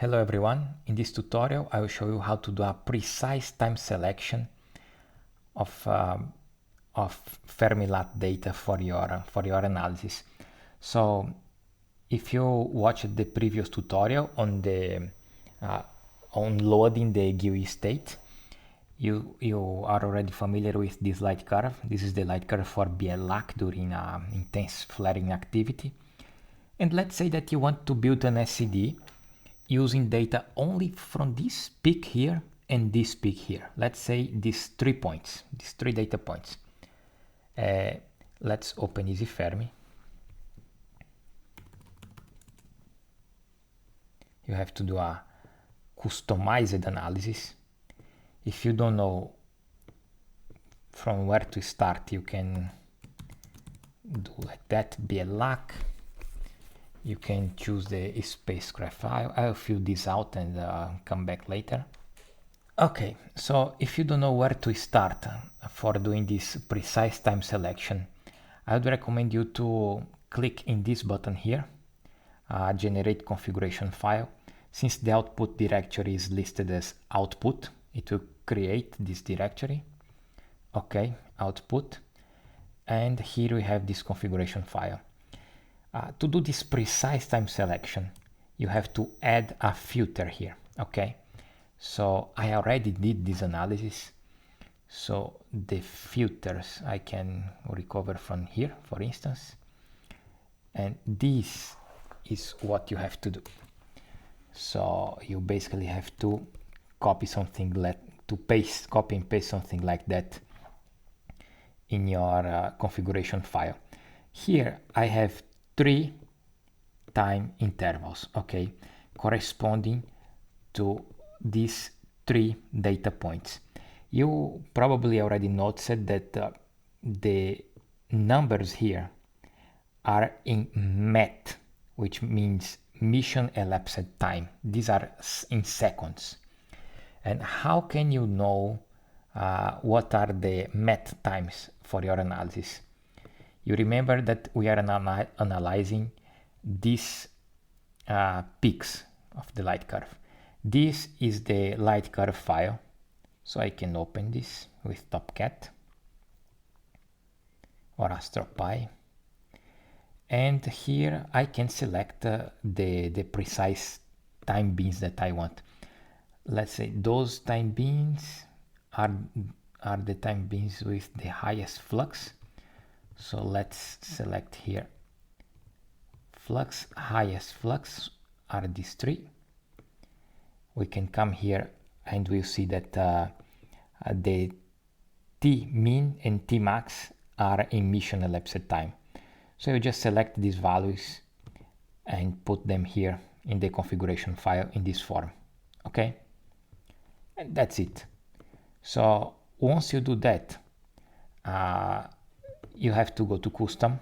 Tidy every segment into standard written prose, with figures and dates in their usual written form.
Hello everyone, in this tutorial I will show you how to do a precise time selection of Fermi-lat data for your analysis. So if you watched the previous tutorial on the on loading the GUI state, you are already familiar with this light curve. This is the light curve for BLAC during intense flaring activity. And let's say that you want to build an SED using data only from this peak here and this peak here. Let's say these 3 points, these 3 data points. Let's open EasyFermi. You have to do a customized analysis. If you don't know from where to start, you can do like that, BLAC. You can choose the spacecraft file. I'll fill this out and come back later. Okay, so if you don't know where to start for doing this precise time selection, I would recommend you to click in this button here, generate configuration file. Since the output directory is listed as output, it will create this directory. Okay, output. And here we have this configuration file. To do this precise time selection, you have to add a filter here, okay? So I already did this analysis. So the filters I can recover from here, for instance. And this is what you have to do. So you basically have to copy and paste something like that in your configuration file. Here I have 3 time intervals, okay, corresponding to these 3 data points. You probably already noticed that the numbers here are in MET, which means mission elapsed time. These are in seconds. And how can you know what are the MET times for your analysis? You remember that we are analyzing these peaks of the light curve. This is the light curve file. So I can open this with TopCat or AstroPy. And here I can select the precise time beams that I want. Let's say those time beams are the time beams with the highest flux. So let's select here flux, highest flux are these 3. We can come here and we'll see that the T min and T max are in mission elapsed time. So you just select these values and put them here in the configuration file in this form. Okay, and that's it. So once you do that, you have to go to custom.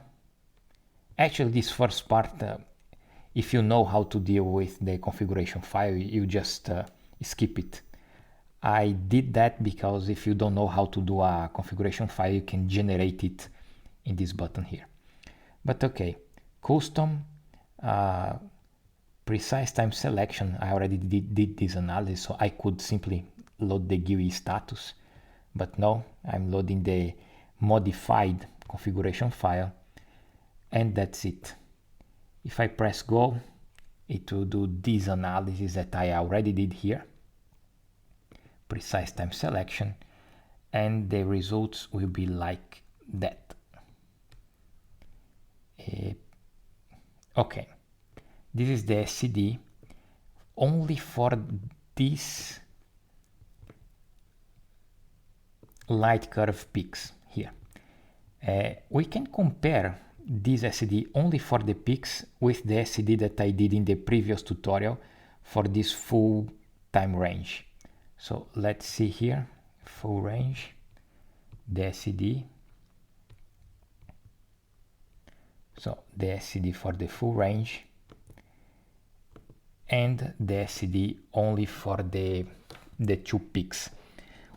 Actually, this first part, if you know how to deal with the configuration file, you just skip it. I did that because if you don't know how to do a configuration file, you can generate it in this button here. But okay, custom, precise time selection, I already did this analysis, so I could simply load the GUI status. But no, I'm loading the modified configuration file, and that's it. If I press go, it will do this analysis that I already did here, precise time selection, and the results will be like that. Okay, this is the SED only for these light curve peaks here. We can compare this SED only for the peaks with the SED that I did in the previous tutorial for this full time range. So let's see here, full range, the SED. So the SED for the full range and the SED only for the 2 peaks.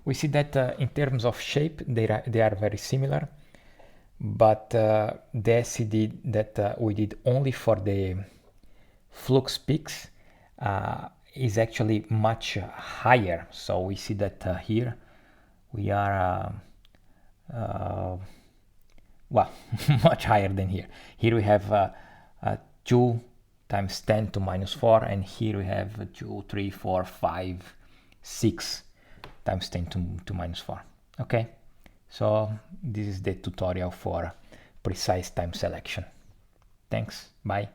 We see that in terms of shape, they are very similar. But the SED that we did only for the flux peaks is actually much higher. So we see that here we are well, much higher than here. Here we have 2 times 10 to minus 4, and here we have 2, 3, 4, 5, 6 times 10 to minus 4. Okay, so this is the tutorial for precise time selection. Thanks, bye.